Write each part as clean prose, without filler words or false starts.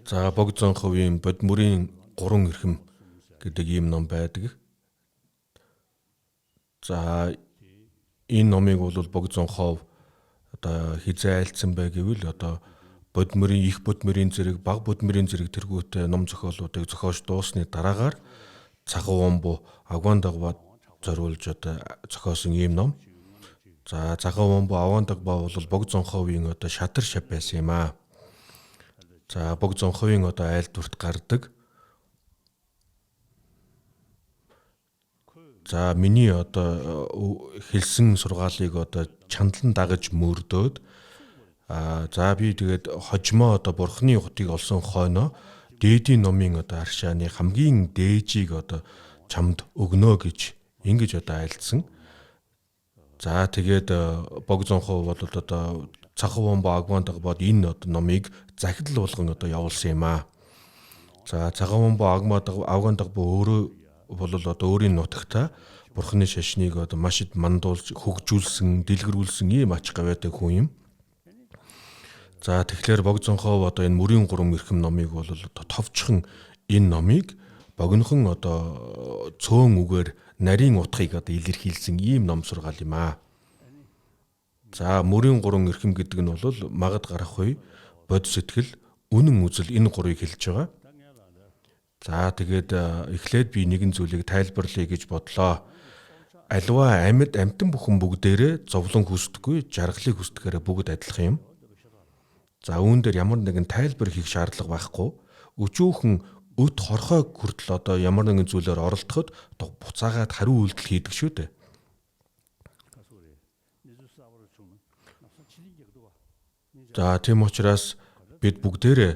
За Богдзонховын Бодмөрийн 3 эрхэм гэдэг ийм ном байдаг. За энэ номыг бол Богдзонхов одоо хизээ айлцсан бай гэвэл одоо Бодмөрийн их Бодмөрийн зэрэг, баг Бодмөрийн зэрэг тэргүүтэй ном зохиолуудыг зохиож дуусны дараагаар Цагаан Вомбу Авган дагбад зориулж одоо зохиосон ийм ном. За Цагаан Вомбу Авган дагбаа бол Богдзонховын одоо шатар шав байсан юм аа. За Богдзонховын одоо айлдварт гардаг. За миний одоо хэлсэн сургаалыг одоо чандлан дагаж мөрдөөд за би тэгээд хожимоо одоо бурхны утыг олсон хойноо дээдийн номын одоо аршааны хамгийн дээжийг одоо чамд өгнө гэж ингэж одоо айлдсан. За тэгээд Богдзонхов бол одоо Цагаан Вомбу Авган дагбад энэ одоо номыг захидал болгон одоо явуулсан юм аа. За Цагаан Вомбу Авган дагбаа өөрөө бол одоо өөрийн нутагта бурхны шашныг одоо маш их мандуулж хөгжүүлсэн, дэлгэрүүлсэн ийм ач гавьяатай хүн юм. За тэгэхээр Богдзонхов одоо энэ мөрийн 3 эрхэм номыг бол одоо товчхон энэ номыг богинохон одоо цөөн үгээр нарийн утгыг одоо илэрхийлсэн ийм ном сургаал юм аа. За мөрийн 3 эрхэм гэдэг нь бол магад гарах үе, бод сэтгэл, үнэн үзэл энэ гурыг хэлж байгаа. За тэгээд эхлээд би нэгэн зүйлийг тайлбарлая гэж бодлоо. Аливаа амьд амтан бүхэн бүгдээрээ зовлон хүсдэггүй, жаргалыг хүсдэхээрээ бүгд адилхан юм. За үүн дээр ямар нэгэн тайлбар хийх шаардлага байхгүй. Өчүүхэн өт хорхой хүртэл одоо ямар нэгэн зүйлээр оролдоход буцаагаад хариу үйлдэл хийдэг шүү дээ. За тийм учраас бид бүгдээрээ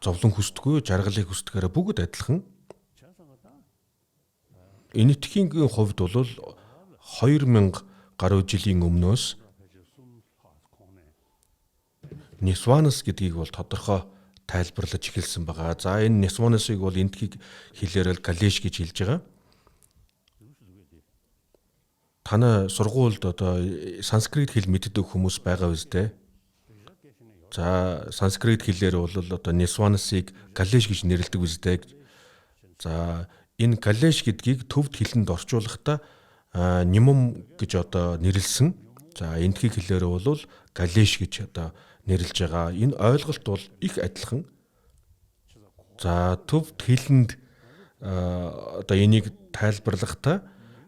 зовлон хүсдэггүй, жаргалыг хүсдэхээрээ бүгд адилхан. Энэтхийн хувьд бол 2000 гаруй жилийн өмнөөс Нисванас гэдгийг бол тодорхой тайлбарлаж эхэлсэн байгаа. За энэ Нисванасыг бол энэтхийг хэлээр Галеш гэж хэлж байгаа. Танай сургуульд одоо санскрит хэл мэддэг хүмүүс байгаа биз дээ. За санскрит хэлээр бол одоо Нисванасыг Галеш гэж нэрлэдэг биз дээ. За энэ Галеш гэдгийг төвд хэлэнд орчуулахдаа Нимом гэж одоо нэрлсэн. За энэтхийг хэлээр бол Галеш гэж одоо нэрлэж байгаа. Энэ ойлголт бол их адилхан. За төвд хэлэнд одоо энийг тайлбарлахдаа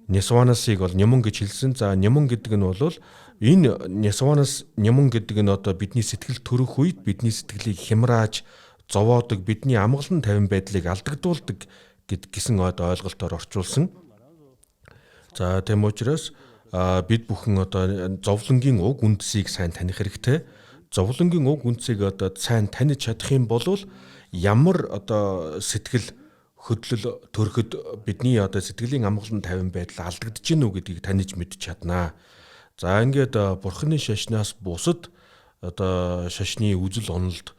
Нисванасыг бол Нимон гэж хэлсэн. За Нимон гэдэг нь бол энэ Нисванас Нимон гэдэг нь одоо бидний сэтгэл төрөх үед бидний сэтгэлийг хямрааж, зовоодог, бидний амгалан тавин байдлыг алдагдуулдаг гэсэн ойлголтоор орчуулсан. За тийм учраас бид бүхэн одоо зовлонгийн уг үндсийг сайн таних хэрэгтэй. Зовлонгийн уг үндсийг одоо сайн таних чадах юм бол ямар одоо сэтгэл хөдлөл төрөхөд бидний одоо сэтгэлийн амгалан тавин байдал алдагдж гинүү гэдгийг таних мэдж чаднаа. За ингээд бурхны шашнаас бусад одоо шашны үзэл онолд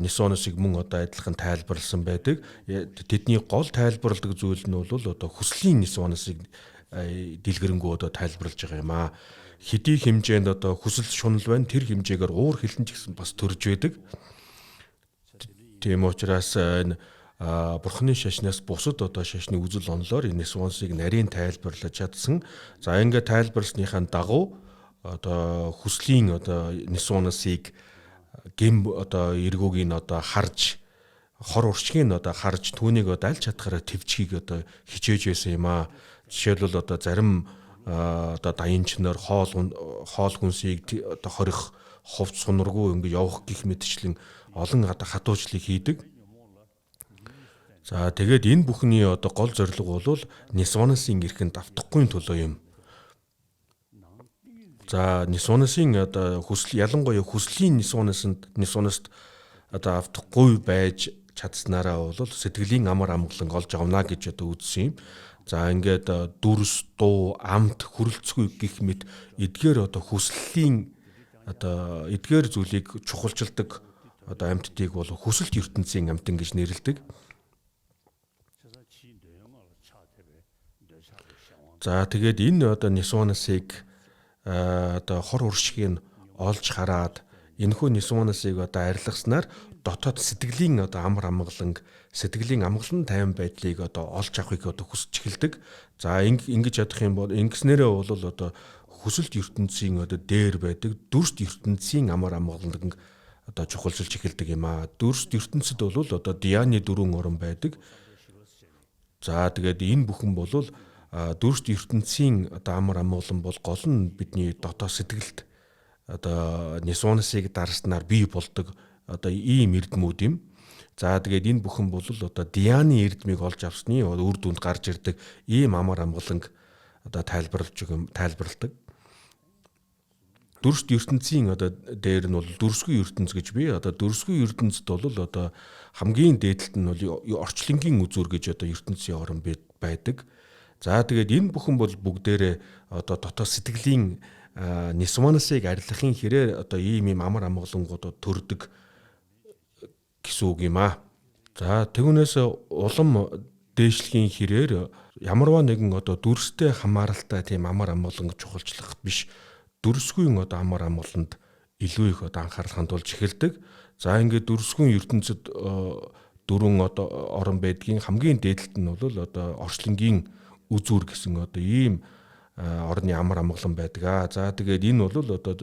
Нисванасыг мөн одоо адилхан тайлбарласан байдаг. Тэдний гол тайлбарладаг зүйл нь бол одоо хүслийн Нисванасыг дэлгэрэнгүй одоо тайлбарлаж байгаа юм аа. Хэдий хэмжээнд одоо хүсэл шунал байна, тэр хэмжээгээр уур хилэн ч гэсэн бас төрж байдаг. Тийм учраас бурхны шашнаас бусад одоо шашны үзэл онолоор энэ Нисванасыг нарийн тайлбарлаж чадсан. За ингээд тайлбарласныхаа дагуу одоо хүслийн одоо Нисванасыг гэм одоо эргүүгийг одоо харж, хор уршгийг одоо харж түүнийг одоо аль чадхаараа төвчгийг одоо хичээж байсан юм аа. Жишээлбэл одоо зарим одоо дайнчнаар хоол хүнсийг одоо хорих, хувц сунаргүй ингэ явах гих мэтчлэн олон одоо хатуужлыг хийдэг. За тэгээд энэ бүхний одоо гол зорилго бол Нисванасын эрхэнд автахгүй төлөө юм. За Нисванасын одоо ялангуяа хүслийн Нисванаст одоо автахгүй байж чадсанараа бол сэтгэлийн амар амгалан олж авна гэж одоо үзсэн юм. За ингээд дүрс, дуу, амт, хүрэлцгүй гих мэт эдгээр одоо хүслийн одоо эдгээр зүйлийг чухалчилдаг одоо амьтдыг бол хүсэлт ертөнцийн амьтан гэж нэрлэдэг. За тэгээд энэ одоо Нисванасыг одоо хор уршгийг олж хараад энэхүү нисванасыг одоо арилгаснаар дотоод сэтгэлийн одоо амар амгаланг, сэтгэлийн амгалан тайван байдлыг одоо олж авахыг одоо хүсэж эхэлдэг. За ингэж ядах юм бол ингэснээрээ бол одоо хүсэлт ертөнцийн одоо дээр байдаг дүрст ертөнцийн амар амгаланг одоо чухалчилж эхэлдэг юм аа. Дүрст ертөнцид бол одоо Дианы дөрвөн орон байдаг. За тэгээд энэ бүхэн бол дүрст ертөнцийн одоо амар амгалан бол гол нь бидний дотоод сэтгэлд одоо нисванасыг дарснаар бий болдог одоо ийм эрдмүүд юм. За тэгээд энэ бүхэн бол одоо Дианы эрдмийг олж авсны үр дүнд гарч ирдэг ийм амар амгаланг одоо тайлбарладаг. Дүрст ертөнцийн одоо дээр нь бол дүрсгүй ертөнц гэж бий. Одоо дүрсгүй ертөнцид бол одоо хамгийн дээдлэлт нь бол орчлонгийн үзүр гэж одоо ертөнцийн орон байдаг. За тэгээд энэ бүхэн бол бүгдээрээ одоо дотоод сэтгэлийн нисванасыг арилгахын хэрээр одоо ийм амар амгалангууд төрдөг гэсэн үг юм аа. За тэгүнээс улам дээшлэхийн хэрээр ямарваа нэгэн одоо дүрстэй хамааралтай тийм амар амгаланг чухалчлах биш. Дүрсгүй одоо амар амгаланд илүү их одоо анхаарал хандуулж эхэлдэг. За ингээд дүрсгүй ертөнцид дөрвөн одоо орон байдгийн хамгийн дээдлэлт нь бол одоо орчлонгийн үзүр гэсэн одоо ийм орны амар амгалан байдаг. За тэгээд энэ бол одоо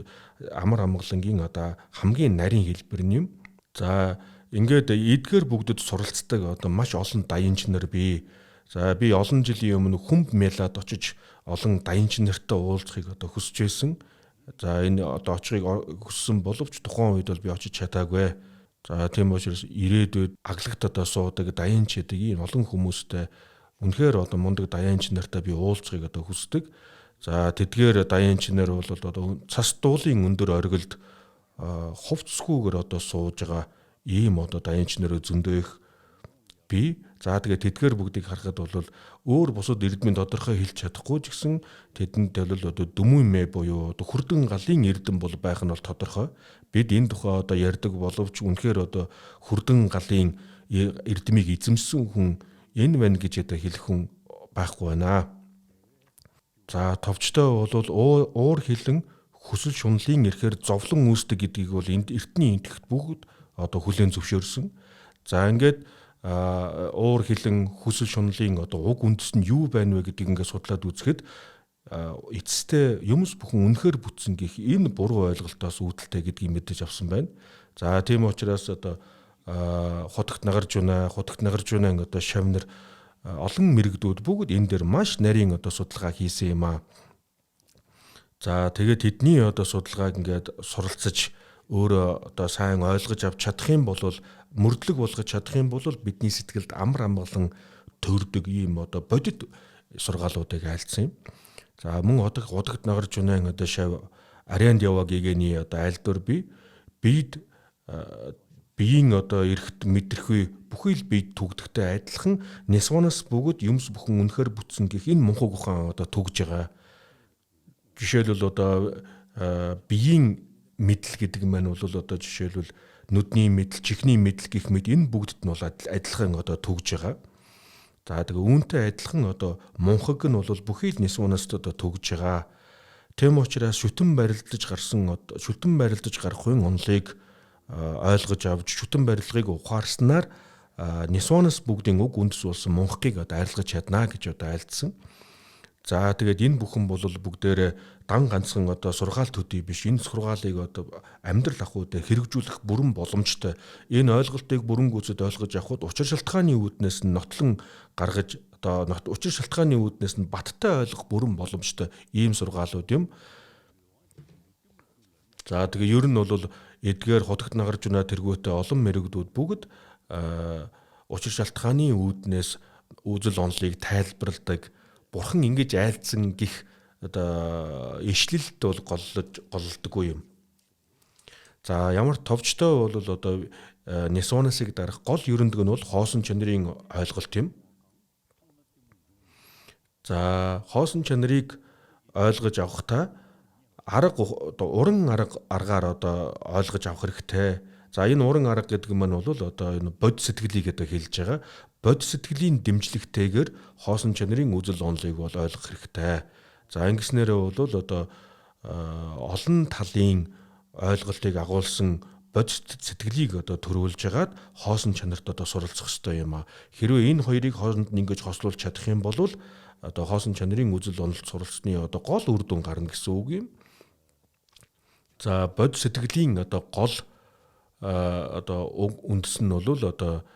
амар амгалангийн одоо хамгийн нарийн хэлбэр юм. За ингээд эдгээр бүгдэд суралцдаг одоо маш олон дайинч нар бий. За би олон жилийн өмнө Хүмб мелад очиж олон дайинч нартай уулзахыг одоо хүсэж байсан. За энэ одоо очихыг хүссэн боловч тухайн үед бол би очиж чадаагүй. За тийм учраас ирээдүйд аглагт одоо суудаг дайинч гэдэг ийм олон хүмүүстэй үнэхээр одоо мундаг дайинч нартай би уулзахыг одоо хүсдэг. За тэдгээр дайинч нар бол одоо цас дуулын өндөр оргилд хувцсгүйгээр одоо сууж байгаа ийм одоо дайинч нар зөндөө их бий. За тэгээд тэдгээр бүгдийг харахад бол өөр бусад эрдмийн тодорхой хэлж чадахгүй ч гэсэн тэдэнд бол одоо дүмүмэ буюу одоо хүрдэн галын эрдэм бол байх нь бол тодорхой. Бид энэ тухай одоо ярьдаг боловч үнэхээр одоо хүрдэн галын эрдмийг эзэмсэн хүн энэ байна гэж одоо хэлэх хүн байхгүй байна. За товчтой бол уур хилэн хүсэл шунлын эрхээр зовлон үүсдэг гэдгийг бол энд эртний энтэгт бүгд одоо хүлээн зөвшөөрсөн. За ингээд уур хилэн хүсэл шунлын одоо уг үндэс нь юу байна вэ гэдгийг ингээд судлаад үзэхэд эцэстээ юмс бүхэн үнэхээр бүтсэн гэх энэ буруу ойлголтоос үүдэлтэй гэдгийг мэдэж авсан байна. За тийм учраас одоо хутагт нагарж байна одоо шавнар олон мэрэгдүүд бүгд энэ дээр маш нарийн одоо судалгаа хийсэн юм аа. За тэгээд тэдний одоо судалгааг ингээд суралцаж өөрөө одоо сайн ойлгож авч чадах юм бол мөрдлөг болгож чадах юм бол бидний сэтгэлд амар амгалан төрдөг ийм одоо бодит сургаалуудыг айлдсан юм. За мөн удагт нагарж байна одоо шав арианд яваа гэгэний одоо айлдвар бид биеийн одоо эрэхт мэдрэхүй бүхий л бие түгдэхтэй адилхан нисванас бүгд юмс бүхэн үнэхээр бүтсэн гэх энэ мунхаг ухаан одоо түгж байгаа. Жишээлбэл одоо биеийн мэдл гэдэг маань бол одоо жишээлбэл нүдний мэдл, чихний мэдл гэх мэт энэ бүгдд нь бол адилхан одоо түгж байгаа. За тэгээ үүнтэй адилхан одоо мунхаг нь бол бүхий л нисванаас одоо түгж байгаа. Тэм учраас шүтэн барилдаж гарах хүн онлыг ойлгож авч шүтэн барилгыг ухаарснаар нисванаас бүгдийн уг үндэс болсон мунхгийг одоо арилгаж чадна гэж одоо айлдсан. За тэгээд энэ бүхэн бол бүгдээрээ дан ганцхан одоо сургаал төдий биш. Энэ сургаалыг одоо амьдрал ахуйд хэрэгжүүлэх бүрэн боломжтой. Энэ ойлголтыг бүрэн гүйцэд ойлгож авахд учир шалтгааны үүднээс нь нотлон гаргаж одоо учир шалтгааны үүднээс нь баттай ойлгох бүрэн боломжтой ийм сургаалууд юм. За тэгээ ер нь бол эдгээр хутагт нагарж байна тэргүүтээ олон мэрэгдүүд бүгд учир шалтгааны үүднээс үзэл онолыг тайлбарладаг. Бурхан ингэж айлдсан гих одоо ишлэлд бол голлдоггүй юм. За ямар товчтой бол одоо нисванасыг дарах гол ерөндөг нь бол хоосон чанарын ойлголт юм. За хоосон чанарыг ойлгож авахдаа уран аргаар одоо ойлгож авах хэрэгтэй. За энэ уран арга гэдэг маань бол одоо энэ бод сэтгэлийг одоо хэлж байгаа. Бод сэтгэлийн дэмжлэгтэйгээр хоосон чанарын үзэл онолыг бол ойлгох хэрэгтэй. За ингэснээрээ бол одоо олон талын ойлголтыг агуулсан бодит сэтгэлийг одоо төрүүлж хагаад хоосон чанарт одоо суралцах хэрэгтэй юм а. Хэрвээ энэ хоёрыг хооронд нь ингэж хослуулж чадах юм бол одоо хоосон чанарын үзэл онолд суралцсны одоо гол үр дүн гарна гэсэн үг юм. За бодит сэтгэлийн одоо гол одоо үндэс нь бол одоо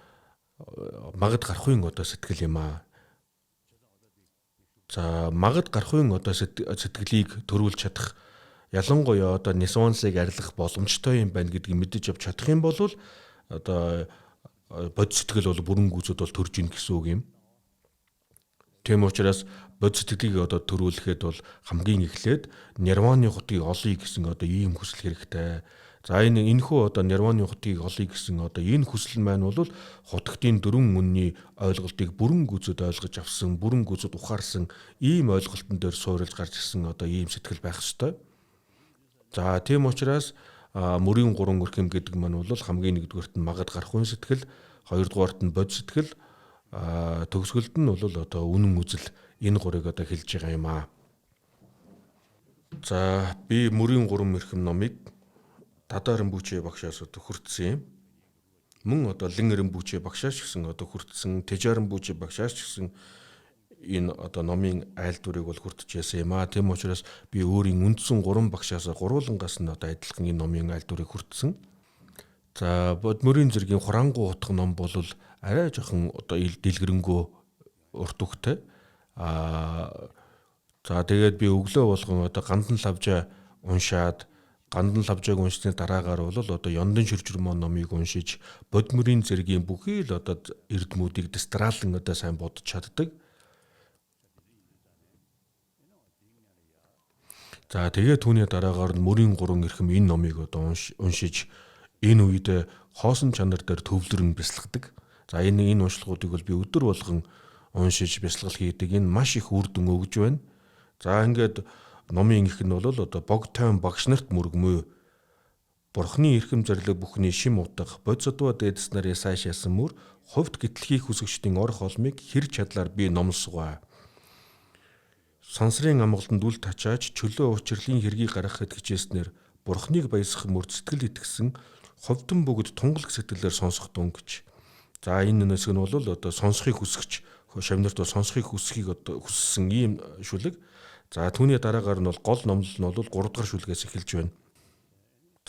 магад гарахын одоо сэтгэл юм а. За магад гарахын одоо сэтгэлийг төрүүлж чадах ялангуяа одоо нисуансыг арилгах боломжтой юм байна гэдгийг мэдэж авч чадах юм бол одоо бодит сэтгэл бол бүрэн гүйцэд бол төрж ийн гэсэн үг юм. Тийм учраас бодит сэтгэлийг одоо төрүүлэхэд бол хамгийн эхлээд нирваны хотыг олъё гэсэн одоо ийм хүсэл хэрэгтэй. За энэхүү одоо нирваны хотыг олъё гэсэн одоо энэ хүсэл маань бол хутагтын дөрвөн үнний ойлголтыг бүрэн гүйцэд ойлгож авсан, бүрэн гүйцэд ухаарсан ийм ойлголтон дээр суурилж гарч ирсэн одоо ийм сэтгэл байх ёстой. За тийм учраас мөрийн 3 өрхөм гэдэг маань бол хамгийн нэгдүгээрт нь магад гарахын сэтгэл, хоёрдугаарт нь бодит сэтгэл, төгсгөлд нь бол одоо үнэн үзэл энэ гурыг одоо хэлж байгаа юм аа. За би мөрийн 3 өрхөм номыг Тадаран Бүчээ багшаас одоо хүртсэн юм. Мөн одоо Лингэрэн Бүчээ багшаас ч гэсэн одоо хүртсэн, Тэжаран Бүчээ багшаас ч гэсэн энэ одоо номын айлдварыг бол хүртчихсэн юм аа. Тийм учраас би өөрийн үндсэн 3 багшаас гурвуулангаас нь одоо адилхан энэ номын айлдварыг хүртсэн. За Бодмөрийн зэргийн Хурангу утга ном бол арай жоохон одоо дэлгэрэнгүй урт үгтэй. За тэгээд би өглөө болгон одоо Гандан лавжаа уншаад Гандан лавжааг уншсны дараагаар бол одоо Ёндон шүржүрмөн номыг уншиж Бодмөрийн зэргийн бүхий л одоо эрдмүүдийг дистраалан одоо сайн бодож чаддаг. За тэгээ түүний дараагаар нь мөрийн 3 эрхэм энэ номыг одоо уншиж энэ үед хоосон чанар дээр төвлөрн бясалгадаг. За энэ уншлагуудыг бол би өдөр болгон уншиж бясалгал хийдэг. Энэ маш их үр дүн өгж байна. За ингээд номын их нь бол одоо бог тойм багш нарт мөргмөө Бурхны эрхэм зориг бүхний шим утга бодисодва дээдэс нар ясаашаасан мөр хувьд гэтлэхийг хүсэгчдийн ор холмыг хэр чадлаар би номлсугаа. Сансрын амгаланд үл тачааж чөлөө учрлын хэргийг гаргахад хичээснээр Бурхныг баясах мөр сэтгэл итгэсэн ховдон бүгд тунгалаг сэтгэлээр сонсох дун гэж. За энэ нэсэг нь бол одоо сонсохыг хүсгэж шавнарт сонсохыг хүсхийг одоо хүссэн ийм шүлэг. За түүний дараагаар нь бол гол номлол нь бол 3 дахь шүлгээс эхэлж байна.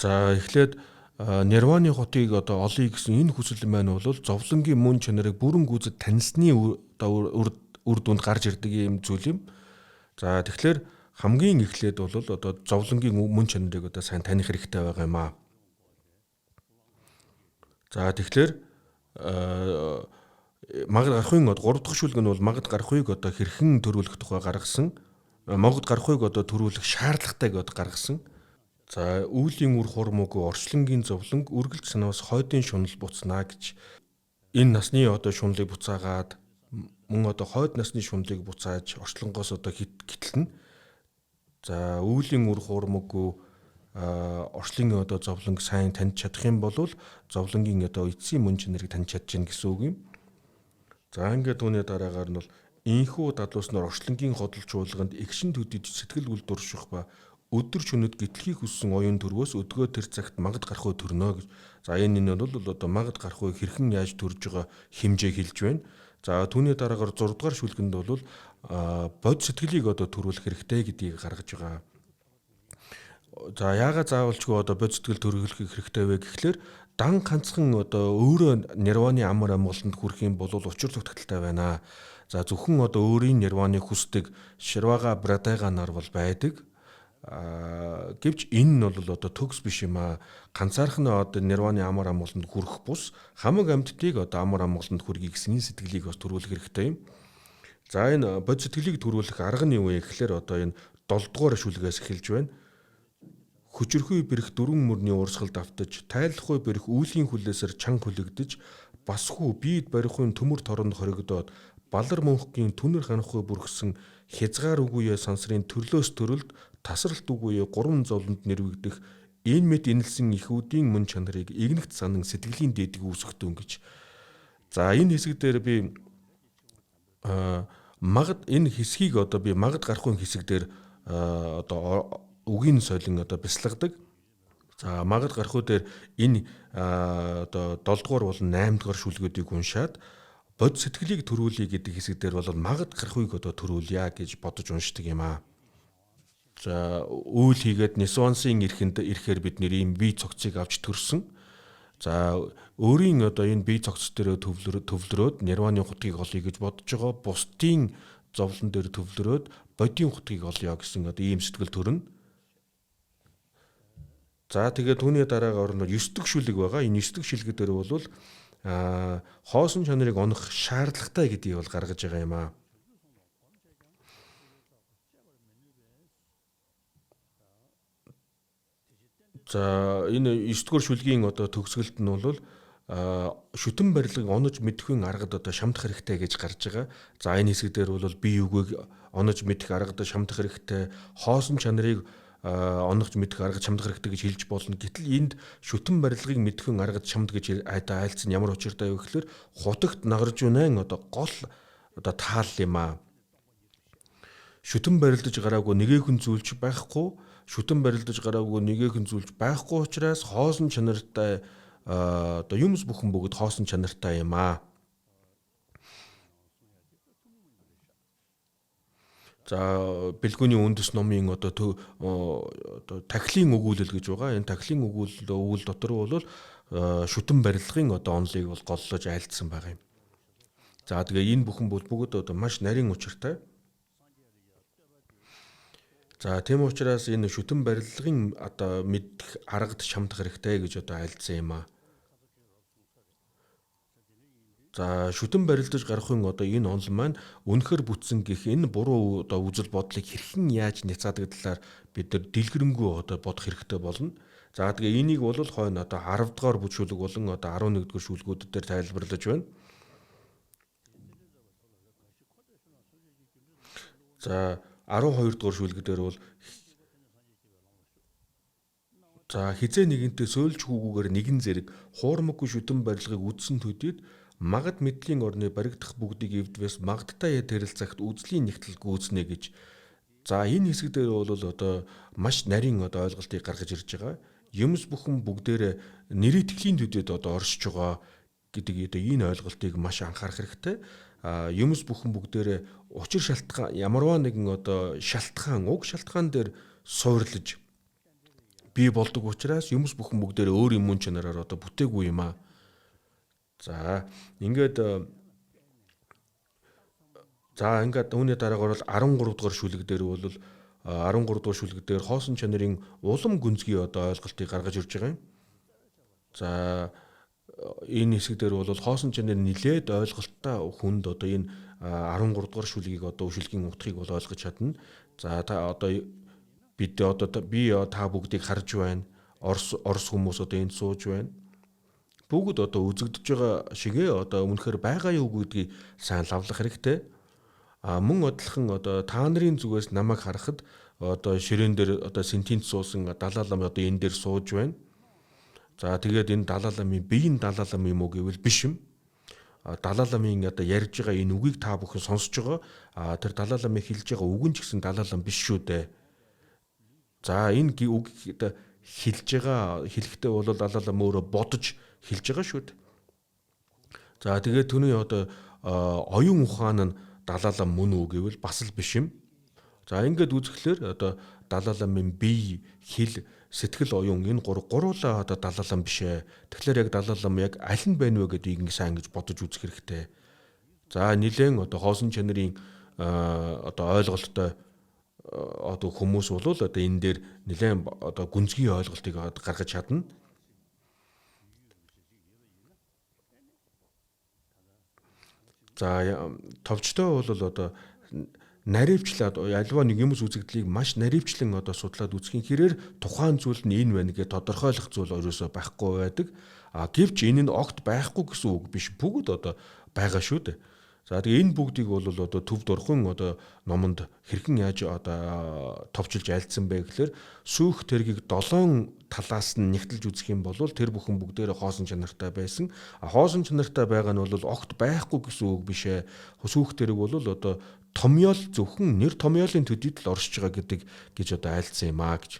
За эхлээд нирваны хотыг одоо олъё гэсэн энэ хүсэл маань бол зовлонгийн мөн чанарыг бүрэн гүйцэд таньсны үр дүнд гарч ирдэг юм зүйл юм. За тэгэхээр хамгийн эхлээд бол одоо зовлонгийн мөн чанарыг одоо сайн таних хэрэгтэй байгаа юм аа. За тэгэхээр магад гарахын 3 дахь шүлэг нь бол магад гарахыг одоо хэрхэн төрүүлэх тухай гаргасан. Магад гарахыг одоо төрүүлэх шаардлагатайг одоо гаргасан. За үүлийн үр хурмуугүй орчлонгийн зовлонг үргэлж санаас хойдын шунал буцнаа гэж. Энэ насны одоо шунлыг буцаагаад мөн одоо хойд насны шунлыг буцааж орчлонгоос одоо хитлэнэ. За үүлийн үр хурмуугүй орчлын одоо зовлонг сайн таньж чадах юм бол зовлонгийн одоо эцсийн мөн чанарыг таньж чадчихна гэсэн үг юм. За ингээд түүний дараагаар нь бол инхүү дадлууснаар орчлонгийн ходолчуулганд эгшин төдөж сэтгэл үл дурших ба өдөр шөнөд гэтлэхийг хүссэн оюун төрвөөс өдгөө тэр цагт магад гарахуй төрнө гэж. За энэ нь бол одоо магад гарахуй хэрхэн яаж төрж байгаа хэмжээ хэлж байна. За түүний дараагаар 6 дугаар шүлгэнд бол бод сэтгэлийг одоо төрүүлэх хэрэгтэй гэдгийг гаргаж байгаа. За яагаад заавалчгүй одоо бод сэтгэл төрүүлэх хэрэгтэй вэ гэхлээр дан ганцхан одоо өөрөө нирваны амар амгаланд хүрэх юм бол учир тогтолтой байна. За зөвхөн одоо өөрийн нирваныг хүсдэг Ширвага Брадайга нар бол байдаг. Гэвч энэ нь бол одоо төгс биш юм аа. Ганцаархан одоо нирваны амар амгаланд хүрэх бус хамаг амьтдыг одоо амар амгаланд хүргэе гэсэн энэ сэтгэлийг бас төрүүлэх хэрэгтэй юм. За энэ бод сэтгэлийг төрүүлэх арга нь юу вэ гэхлээр одоо энэ 7 дугаар шүлгээс эхэлж байна. Хүчрхүй бэрх дөрвөн мөрний урсгалд автаж, тайлахгүй бэрх үүлийн хүлээсээр чанга хүлэгдэж, басхүү биед барихын төмөр торонд хоригдоод, балар мөнхийн түнэр ханахгүй бүрхсэн хязгаар үгүйе сансрын төрлөөс төрөлд тасралт үгүйе гурван зовлонд нэрвэгдэх энэ мэд инэлсэн ихүүдийн мөн чанарыг игнэгт санан сэтгэлийн дээдэг үүсгэтэн гэж. За энэ хэсэг дээр би магад энэ хэсгийг одоо би магад гарахын хэсэг дээр одоо үгийн солин одоо бясалгадаг. За магад гарахуй дээр энэ одоо 7 дугаар болон 8 дугаар шүлгүүдийг уншаад бод сэтгэлийг төрүүлье гэдэг хэсэг дээр бол магад гарахуйг одоо төрүүлье гэж бодож уншдаг юм аа. За үйл хийгээд Нисуансын ирэхээр бид нэр ийм бие цогцыг авч төрсөн. За өөрийн одоо энэ бие цогц дээр төвлөрөөд нирваны хутгийг олъё гэж бодож байгаа. Бусдын зовлон дээр төвлөрөөд бодийн хутгийг олъё гэсэн одоо ийм сэтгэл төрнө. За тэгээд түүний дараагаар орно 9 дэх шүлэг байгаа. Энэ 9 дэх шүлэг дээр бол хоосон чанарыг онох шаардлагатай гэдгийг бол гаргаж байгаа юм аа. За энэ 9 дугаар шүлгийн одоо төгсгөлд нь бол шүтэн барилгыг онож мэдхийн аргад одоо шамдах хэрэгтэй гэж гарч байгаа. За энэ хэсэг дээр бол бие үгийг онож мэдэх аргад шамдах хэрэгтэй, хоосон чанарыг оногч мэдэх аргад шамдах хэрэгтэй гэж хэлж болно. Гэтэл энд шүтэн барилгыг мэдхэн аргад шамд гэж айлцсан ямар учиртай вэ гэхээр хутагт нагарж үнэн одоо гол одоо таал юм аа. Шүтэн барилдаж гараагүй нэгэхэн зүйлч байхгүй, шүтэн барилдаж гараагүй нэгэхэн зүйлч байхгүй учраас хоосон чанартай одоо юмс бүхэн бүгд хоосон чанартай юм аа. За бэлгүүний үндэс номын одоо тахилын өгүүлэл гэж байгаа. Энэ тахилын өгүүл дотор бол шүтэн барилгын одоо онолыг бол голлож айлдсан байгаа юм. За тэгээ энэ бүхэн бүгд одоо маш нарийн учиртай. За тийм учраас энэ шүтэн барилгын одоо мэдэх аргад шамдах хэрэгтэй гэж одоо айлдсан юм аа. За шүтэн барилдаж гарахын одоо энэ онол маань үнэхэр бүтсэн гэх энэ буруу одоо үзэл бодлыг хэрхэн яаж няцаадаг талаар бид нар дэлгэрэнгүй одоо бодох хэрэгтэй болно. За тэгээ энийг бол хойно одоо 10 дугаар бүжүүлэг болон одоо 11 дугаар шүлгүүд дээр тайлбарлаж байна. За 12 дугаар шүлэг дээр бол за хизээ нэгэнтээ сөөлж хүүгүүгээр нэгэн зэрэг хуурмаггүй шүтэн барилгыг үдсэн төдийд магад мэдлийн орны баригдах бүгдийг эвдвэс магадтай ярилцагт үзлийн нэгтэл гүйцнэ гэж. За энэ хэсэг дээр бол одоо маш нарийн одоо ойлголтыг гаргаж ирж байгаа. Юмс бүхэн бүгдээр нэрийтгэлийн төдөд одоо оршиж байгаа гэдэг энэ ойлголтыг маш анхаарах хэрэгтэй. Юмс бүхэн бүгдээр учир шалтгаан ямарваа нэгэн одоо шалтгаан уг шалтгаан дээр суурлаж бий болдог учраас юмс бүхэн бүгдээр өөрийн мөн чанараар одоо бүтээгүй юм аа. За ингээд үүний дараагаар бол 13 дугаар шүлэг дээр бол 13 дугаар шүлэг дээр хоосон чанарын улам гүнзгий одоо ойлголтыг гаргаж ирж байгаа юм. За энэ хэсэг дээр бол хоосон чанар нилээд ойлголттой хүнд одоо энэ 13 дугаар шүлгийг одоо шүлгийн утгыг бол ойлгож чадна. За та одоо би та бүгдийг харж байна. Орс хүмүүс одоо энд сууж байна. Бүгд одоо үзэгдэж байгаа шигээ одоо үнэхээр байгаа юу гэдгийг сайн лавлах хэрэгтэй. Мөн одолхон одоо та нарын зүгээс намайг харахад одоо ширээн дээр одоо сентинт суусан Далай лам одоо энэ дээр сууж байна. За тэгээд энэ Далай ламын биеийн Далай лам юм уу гэвэл биш юм. Далай ламын одоо ярьж байгаа энэ үгийг та бүхэн сонсож байгаа. Тэр Далай ламын хэлж байгаа үг нь ч гэсэн Далай лам биш шүү дээ. За энэ үг хэлэхдээ бол Далай лам өөрөө бодож хэлж байгаа шүү дээ. За тэгээд түүний одоо оюун ухаан нь Далай лам мөн үү гэвэл бас л биш юм. За ингээд үзэхлээр одоо Далай ламын бие, хэл, сэтгэл, оюун энэ гуруулаа одоо Далай лам биш ээ. Тэгэхээр яг Далай лам яг аль нь байна вэ гэдгийг сайн гэж бодож үзэх хэрэгтэй. За нилээн одоо хоосон чанарын одоо ойлголттой одоо хүмүүс бол одоо энэ дээр нэлээд одоо гүнзгий ойлголтыг гаргаж чадна. За товчтой бол одоо наривчлаад альва нэг юмс үзэгдлийг маш наривчлан одоо судлаад үзхийн хэрээр тухайн зүйл нь энэ байна гэж тодорхойлох зүйл ерөөсөө байхгүй байдаг. Гэвч энэ нь огт байхгүй гэсэн үг биш. Бүгд одоо байгаа шүү дээ. За тэгээ энэ бүгдийг бол одоо төв дурхан одоо номонд хэрхэн яаж одоо товчилж айлдсан бэ гэхээр сүүх тэргийг 7 талаас нь нэгтэлж үзэх юм бол тэр бүхэн бүгдээрээ хоосон чанартай байсан. Хоосон чанартай байгаа нь бол огт байхгүй гэсэн үг биш ээ. Сүүх тэрэг бол одоо томьёол зөвхөн нэр томьёолын төдийд л оршиж байгаа гэдэг гэж одоо айлдсан юм аа гэж.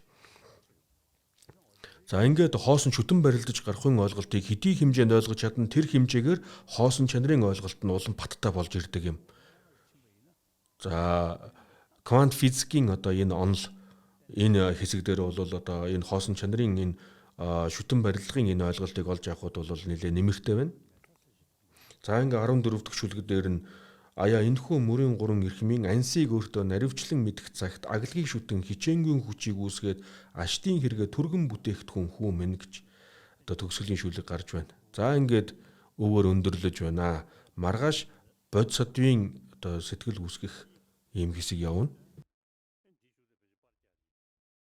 За ингээд хоосон шүтэн барилдаж гарахын ойлголтыг хэдий хэмжээнд ойлгож чадна тэр хэмжээгээр хоосон чанарын ойлголт нь улам баттай болж ирдэг юм. За квант физикийн одоо энэ онол энэ хэсэг дээр бол одоо энэ хоосон чанарын энэ шүтэн барилгын энэ ойлголтыг олж авахд бол нэлээд нэмэртэй байна. За ингээ 14 дахь шүлэг дээр нь аяа энэхүү мөрийн 3 эрхмийн ансийг өөртөө наривчлан мэдэх цагт аглагийг шүтэн хичээнгүй хүчийг үүсгээд аштын хэрэгэ түргэн бүтээгдэхүүн хүү мэн гэж одоо төгсгөлийн шүлэг гарч байна. За ингээд өвөр өндөрлөж байна. Маргааш бодис содвийн одоо сэтгэл үүсгэх ийм хэсэг явна.